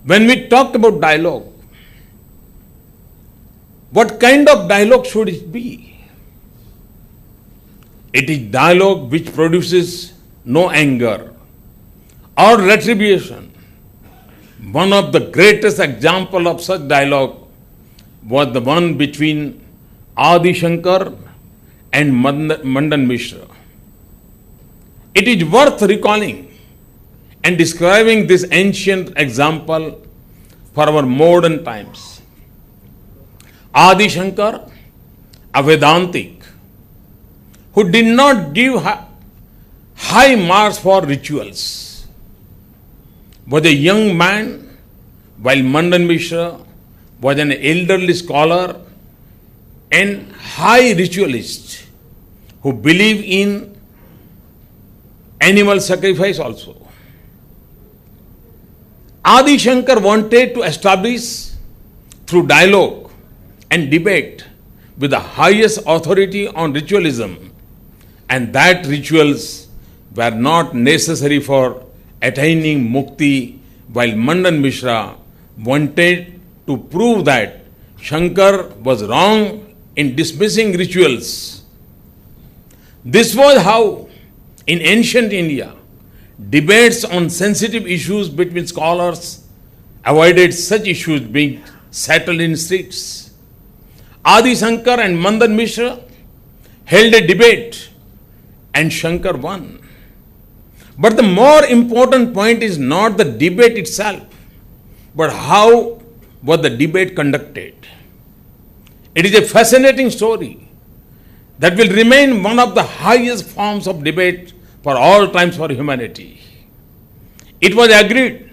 When we talk about dialogue, what kind of dialogue should it be? It is dialogue which produces no anger or retribution. One of the greatest example of such dialogue was the one between Adi Shankar and Mandan Mishra. It is worth recalling and describing this ancient example for our modern times. Adi Shankar, a Vedantic, who did not give high marks for rituals, was a young man, while Mandan Mishra was an elderly scholar and high ritualist who believed in animal sacrifice also. Adi Shankar wanted to establish through dialogue and debate with the highest authority on ritualism, and that rituals were not necessary for attaining mukti, while Mandan Mishra wanted to prove that Shankar was wrong in dismissing rituals. This was how, in ancient India, debates on sensitive issues between scholars avoided such issues being settled in streets. Adi Shankar and Mandan Mishra held a debate and Shankar won. But the more important point is not the debate itself, but how was the debate conducted. It is a fascinating story that will remain one of the highest forms of debate for all times for humanity. It was agreed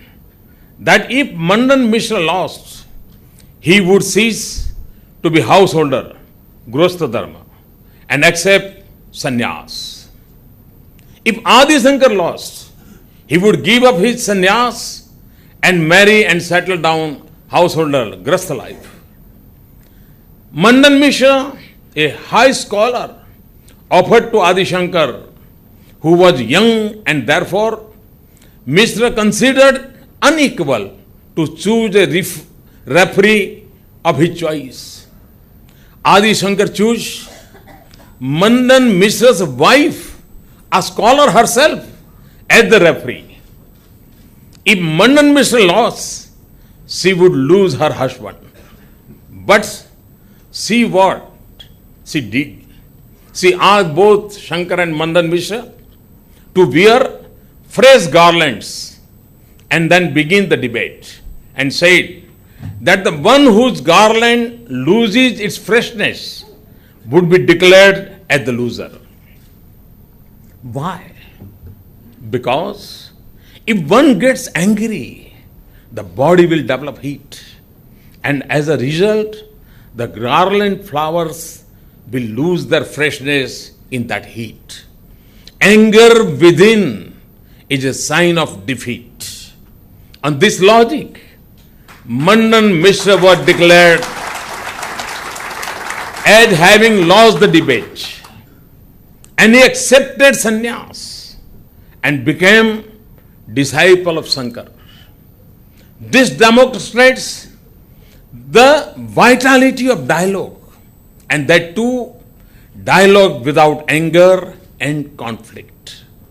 that if Mandan Mishra lost, he would cease to be householder, Grostha Dharma, and accept sannyas. If Adi Shankar lost, he would give up his sannyas and marry and settle down householder, Grastha life. Mandan Mishra, a high scholar, offered to Adi Shankar, who was young, and therefore Mishra considered unequal to choose a referee of his choice. Adi Shankar chose Mandan Mishra's wife, a scholar herself, as the referee. If Mandan Mishra lost, she would lose her husband. But see what she did. She asked both Shankar and Mandan Mishra to wear fresh garlands and then begin the debate, and said that the one whose garland loses its freshness would be declared as the loser. Why? Because if one gets angry, the body will develop heat, and as a result, the garland flowers will lose their freshness in that heat. Anger within is a sign of defeat. On this logic, Mandan Mishra was declared as having lost the debate, and he accepted sannyas and became disciple of Shankar. This demonstrates the vitality of dialogue, and that too, dialogue without anger and conflict.